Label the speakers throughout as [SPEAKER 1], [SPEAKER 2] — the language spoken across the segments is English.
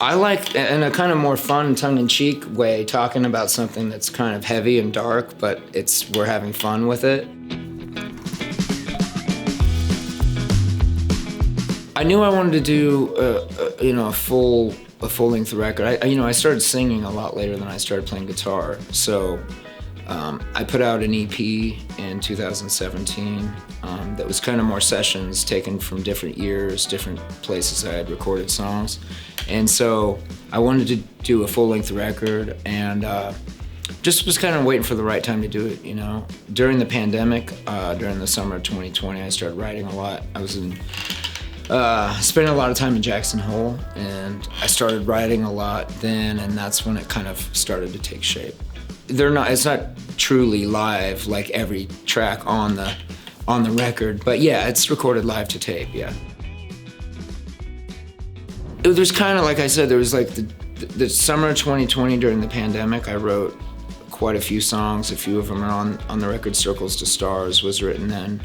[SPEAKER 1] I like, in a kind of more fun, tongue-in-cheek way, talking about something that's kind of heavy and dark, but we're having fun with it. I knew I wanted to do a full-length record. I started singing a lot later than I started playing guitar, so I put out an EP in 2017 that was kind of more sessions taken from different years, different places I had recorded songs. And so I wanted to do a full-length record, and just was kind of waiting for the right time to do it, you know. During the pandemic, during the summer of 2020, I started writing a lot. I was spending a lot of time in Jackson Hole, and I started writing a lot then, and that's when it kind of started to take shape. It's not truly live like every track on the record, but yeah, it's recorded live to tape, yeah. There's kind of, like I said, there was like the summer of 2020 during the pandemic, I wrote quite a few songs. A few of them are on the record. Circles to Stars was written then.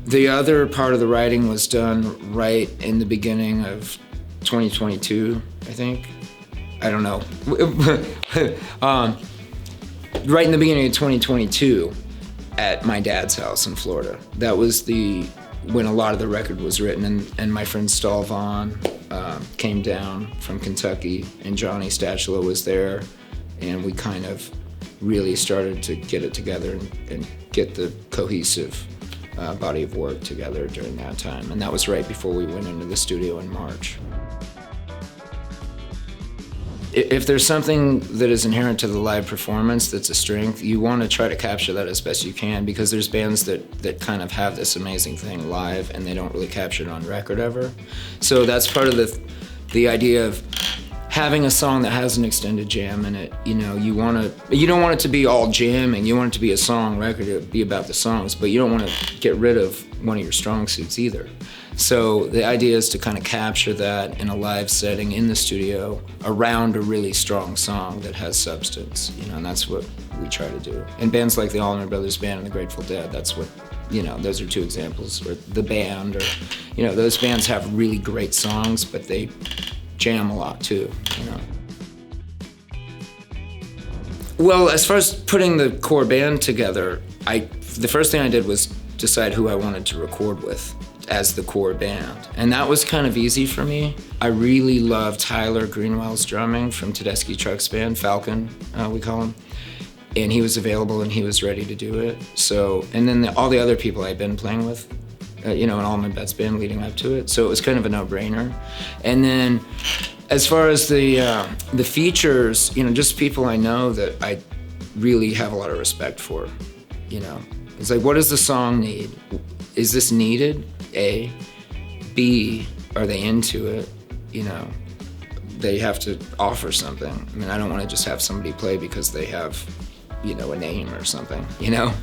[SPEAKER 1] The other part of the writing was done right in the beginning of 2022, I think. I don't know. Right in the beginning of 2022 at my dad's house in Florida. That was when a lot of the record was written, and my friend Stahl Vaughn came down from Kentucky, and Johnny Stachula was there, and we kind of really started to get it together and get the cohesive body of work together during that time. And that was right before we went into the studio in March. If there's something that is inherent to the live performance that's a strength, you want to try to capture that as best you can, because there's bands that kind of have this amazing thing live and they don't really capture it on record ever. So that's part of the idea of having a song that has an extended jam in it. You know, you don't want it to be all jamming. You want it to be a song record, to be about the songs, but you don't want to get rid of one of your strong suits either. So the idea is to kind of capture that in a live setting in the studio around a really strong song that has substance, you know, and that's what we try to do. And bands like the Allman Brothers Band and the Grateful Dead, that's what, you know, those are two examples. Or The Band, or, you know, those bands have really great songs, but they jam a lot too, you know. Well, as far as putting the core band together, the first thing I did was decide who I wanted to record with as the core band. And that was kind of easy for me. I really love Tyler Greenwell's drumming from Tedeschi Trucks Band, Falcon, we call him. And he was available and he was ready to do it. So, and then all the other people I'd been playing with, you know, in Allman Betts Band leading up to it. So it was kind of a no-brainer. And then as far as the features, you know, just people I know that I really have a lot of respect for, you know. It's like, what does the song need? Is this needed? A. B, are they into it? You know, they have to offer something. I mean, I don't want to just have somebody play because they have, you know, a name or something, you know?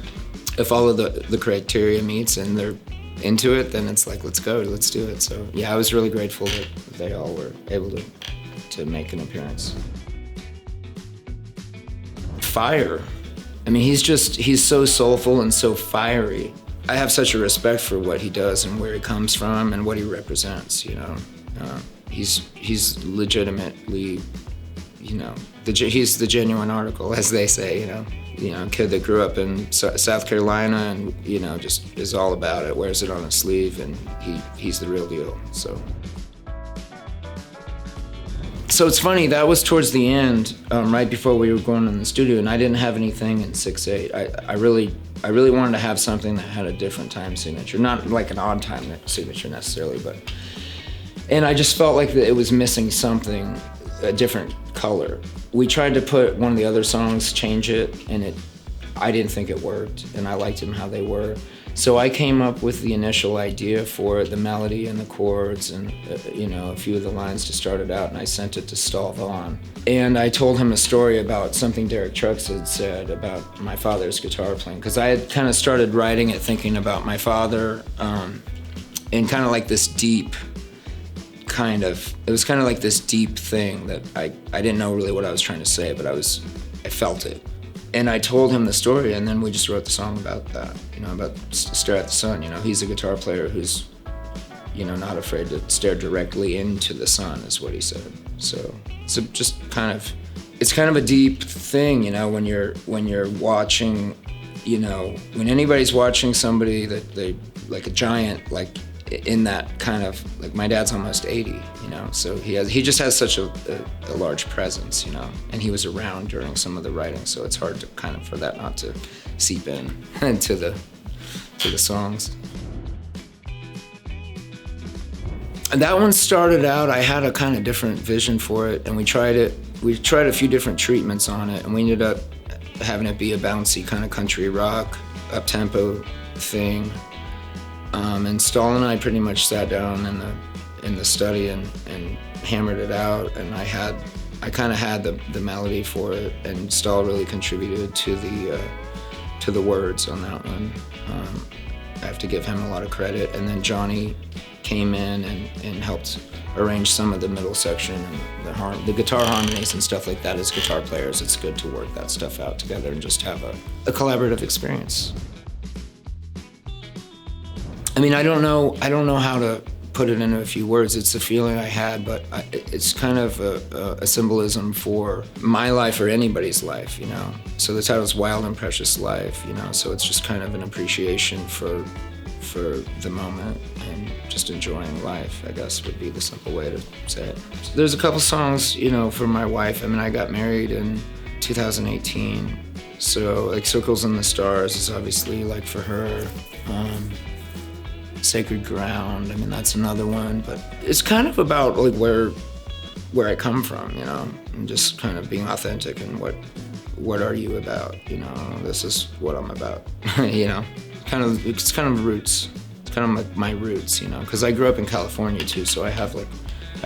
[SPEAKER 1] If all of the criteria meets and they're into it, then it's like, let's go, let's do it. So yeah, I was really grateful that they all were able to make an appearance. Fire. I mean, he's so soulful and so fiery. I have such a respect for what he does and where he comes from and what he represents, you know. He's legitimately, you know, he's the genuine article, as they say, you know. You know, a kid that grew up in South Carolina and, you know, just is all about it, wears it on his sleeve, and he's the real deal, so. So it's funny, that was towards the end, right before we were going in the studio, and I didn't have anything in 6/8. I really wanted to have something that had a different time signature, not like an odd time signature necessarily, but, and I just felt like it was missing something, a different color. We tried to put one of the other songs, change it, and I didn't think it worked, and I liked them how they were. So I came up with the initial idea for the melody and the chords and, you know, a few of the lines to start it out, and I sent it to Stahl Vaughn. And I told him a story about something Derek Trucks had said about my father's guitar playing, because I had kind of started writing it thinking about my father, and kind of like this deep it was kind of like this deep thing that I didn't know really what I was trying to say, but I felt it. And I told him the story, and then we just wrote the song about that, you know, about Stare at the Sun. You know, he's a guitar player who's, you know, not afraid to stare directly into the sun, is what he said. So it's kind of a deep thing, you know, when you're watching, you know, when anybody's watching somebody that they like a giant, like in that kind of, like my dad's almost 80, you know, so he just has such a large presence, you know, and he was around during some of the writing, so it's hard to kind of, for that not to seep in to the songs. And that one started out, I had a kind of different vision for it, and we tried a few different treatments on it, and we ended up having it be a bouncy kind of country rock, up-tempo thing. And Stahl and I pretty much sat down in the study and hammered it out, and I kind of had the melody for it, and Stahl really contributed to the words on that one. I have to give him a lot of credit, and then Johnny came in and helped arrange some of the middle section and the guitar harmonies and stuff like that. As guitar players, it's good to work that stuff out together and just have a collaborative experience. I mean, I don't know how to put it into a few words. It's a feeling I had, but it's kind of a symbolism for my life or anybody's life, you know. So the title's Wild and Precious Life, you know, so it's just kind of an appreciation for the moment and just enjoying life, I guess would be the simple way to say it. There's a couple songs, you know, for my wife. I mean, I got married in 2018, so like Circles in the Stars is obviously like for her. Sacred Ground, I mean, that's another one, but it's kind of about like where I come from, you know, and just kind of being authentic and what are you about, you know, this is what I'm about, you know, it's kind of roots, it's kind of like my roots, you know, because I grew up in California too, so I have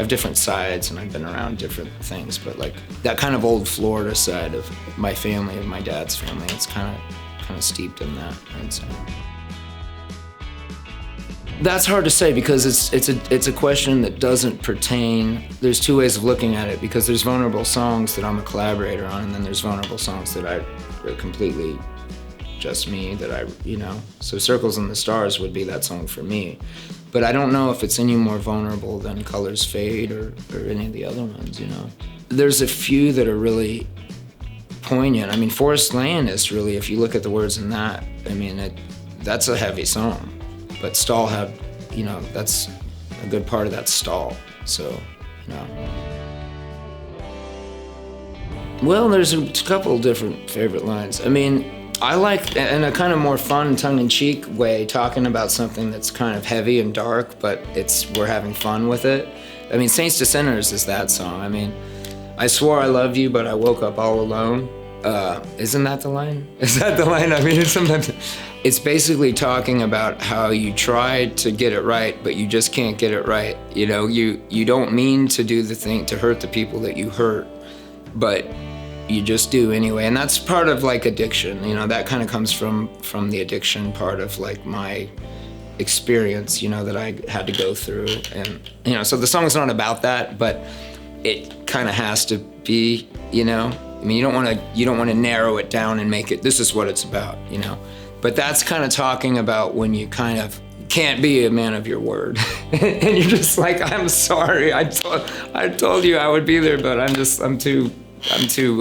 [SPEAKER 1] different sides and I've been around different things, but like that kind of old Florida side of my family, of my dad's family, it's kind of steeped in that, I'd say. That's hard to say because it's a question that doesn't pertain. There's two ways of looking at it, because there's vulnerable songs that I'm a collaborator on, and then there's vulnerable songs that are completely just me, that I, you know. So Circles in the Stars would be that song for me. But I don't know if it's any more vulnerable than Colors Fade or any of the other ones, you know. There's a few that are really poignant. I mean, Forest Lane is really, if you look at the words in that, I mean, that's a heavy song. But Stahl had, you know, that's a good part of that Stahl, so, you know. Well, there's a couple different favorite lines. I mean, I like, in a kind of more fun, tongue-in-cheek way, talking about something that's kind of heavy and dark, but we're having fun with it. I mean, Saints to Sinners is that song. I mean, I swore I loved you, but I woke up all alone. Isn't that the line? Is that the line? I mean, sometimes it's basically talking about how you tried to get it right, but you just can't get it right. You know, you don't mean to do the thing to hurt the people that you hurt, but you just do anyway. And that's part of like addiction. You know, that kind of comes from the addiction part of like my experience, you know, that I had to go through. And, you know, so the song's not about that, but it kind of has to be, you know. I mean, you don't want to narrow it down and make it, this is what it's about, you know. But that's kind of talking about when you kind of can't be a man of your word. And you're just like, I'm sorry, I told you I would be there, but I'm too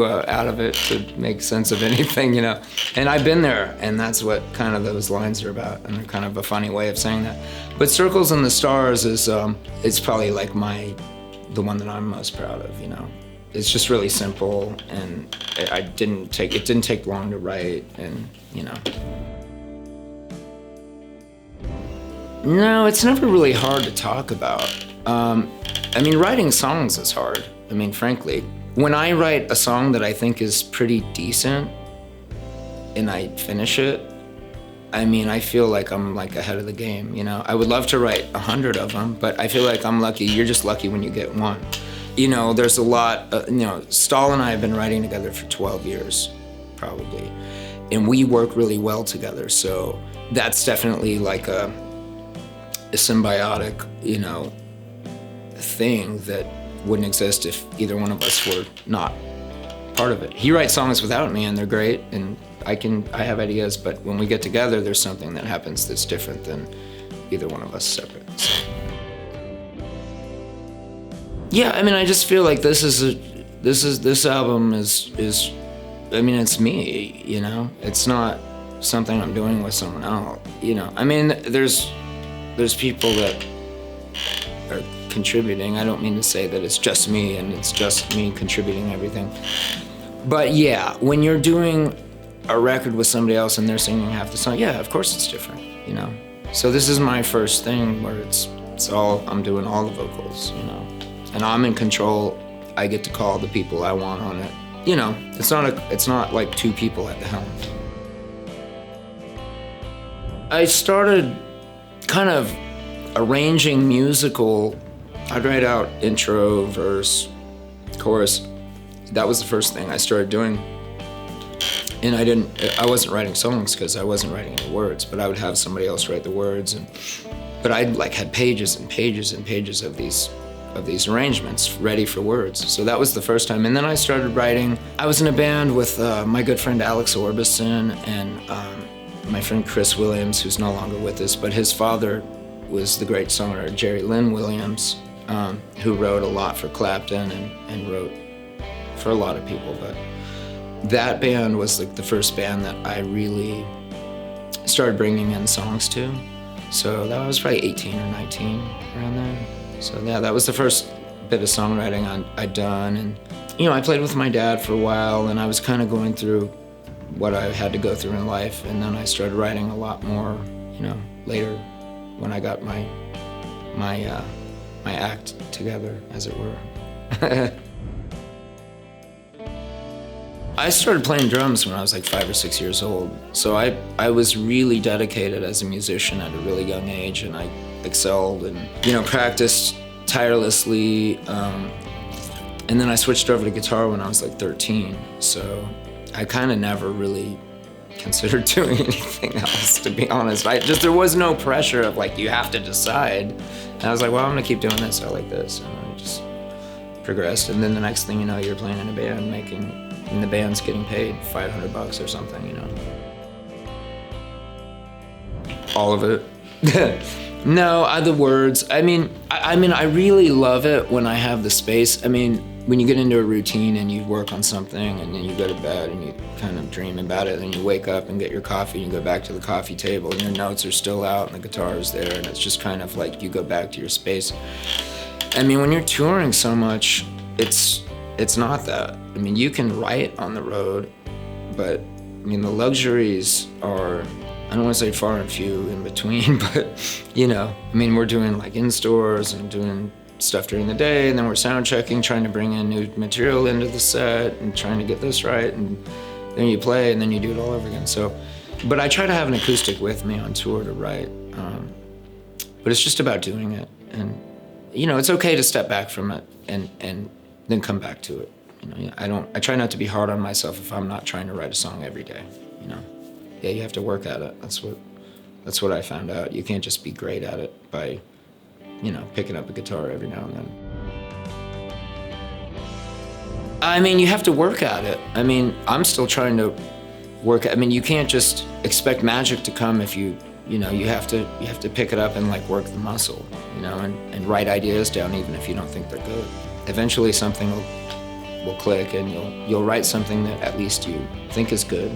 [SPEAKER 1] out of it to make sense of anything, you know. And I've been there, and that's what kind of those lines are about, and they're kind of a funny way of saying that. But Circles in the Stars is, it's probably like the one that I'm most proud of, you know. It's just really simple, and it didn't take long to write, and, you know. No, it's never really hard to talk about. I mean, writing songs is hard. I mean, frankly, when I write a song that I think is pretty decent and I finish it, I mean, I feel like I'm like ahead of the game, you know. I would love to write 100 of them, but I feel like I'm lucky. You're just lucky when you get one. You know, there's a lot, you know, Stahl and I have been writing together for 12 years, probably. And we work really well together, so that's definitely like a symbiotic, you know, thing that wouldn't exist if either one of us were not part of it. He writes songs without me, and they're great, and I have ideas, but when we get together, there's something that happens that's different than either one of us separate. So. Yeah, I mean, I just feel like this album is I mean, it's me, you know? It's not something I'm doing with someone else, you know? I mean, there's people that are contributing. I don't mean to say that it's just me and it's just me contributing everything. But yeah, when you're doing a record with somebody else and they're singing half the song, yeah, of course it's different, you know? So this is my first thing where it's all, I'm doing all the vocals, you know? And I'm in control. I get to call the people I want on it. You know, it's not like two people at the helm. I started kind of arranging musical. I'd write out intro, verse, chorus. That was the first thing I started doing. And I wasn't writing songs because I wasn't writing any words, but I would have somebody else write the words. But I like had pages and pages and pages of these arrangements ready for words. So that was the first time. And then I started writing. I was in a band with my good friend Alex Orbison and my friend Chris Williams, who's no longer with us, but his father was the great songwriter Jerry Lynn Williams, who wrote a lot for Clapton and wrote for a lot of people. But that band was like the first band that I really started bringing in songs to. So that was probably 18 or 19 around then. So yeah, that was the first bit of songwriting I'd done. And you know, I played with my dad for a while and I was kind of going through what I had to go through in life. And then I started writing a lot more, you know, later when I got my act together, as it were. I started playing drums when I was like 5 or 6 years old. So I was really dedicated as a musician at a really young age, and I excelled and, you know, practiced tirelessly. And then I switched over to guitar when I was like 13. So I kind of never really considered doing anything else, to be honest. There was no pressure of like, you have to decide. And I was like, well, I'm gonna keep doing this, I like this. And I just progressed. And then the next thing you know, you're playing in a band and the band's getting paid $500 or something, you know. All of it. No, the words. I mean, I really love it when I have the space. I mean, when you get into a routine and you work on something and then you go to bed and you kind of dream about it, and you wake up and get your coffee and you go back to the coffee table and your notes are still out and the guitar is there, and it's just kind of like you go back to your space. I mean, when you're touring so much, it's not that. I mean, you can write on the road, but I mean, the luxuries are, I don't want to say far and few in between, but you know, I mean, we're doing like in-stores and doing stuff during the day, and then we're sound checking, trying to bring in new material into the set and trying to get this right, and then you play and then you do it all over again. So, but I try to have an acoustic with me on tour to write, but it's just about doing it. And you know, it's okay to step back from it and then come back to it. You know, I try not to be hard on myself if I'm not trying to write a song every day, you know. Yeah, you have to work at it. That's what I found out. You can't just be great at it by, you know, picking up a guitar every now and then. I mean, you have to work at it. I mean, I'm still trying to work. I mean, you can't just expect magic to come if you know, you have to pick it up and like work the muscle, you know, and write ideas down even if you don't think they're good. Eventually something will click and you'll write something that at least you think is good.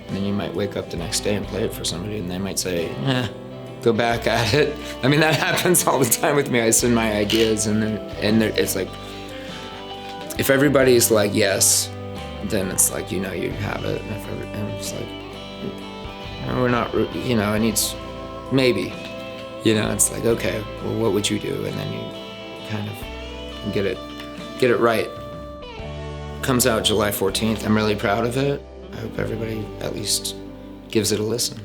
[SPEAKER 1] And then you might wake up the next day and play it for somebody and they might say, go back at it. I mean, that happens all the time with me. I send my ideas and it's like, if everybody's like, yes, then it's like, you know, you have it. And it's like, no, we're not, you know, it needs, maybe, you know, it's like, okay, well, what would you do? And then you kind of get it right. Comes out July 14th. I'm really proud of it. I hope everybody at least gives it a listen.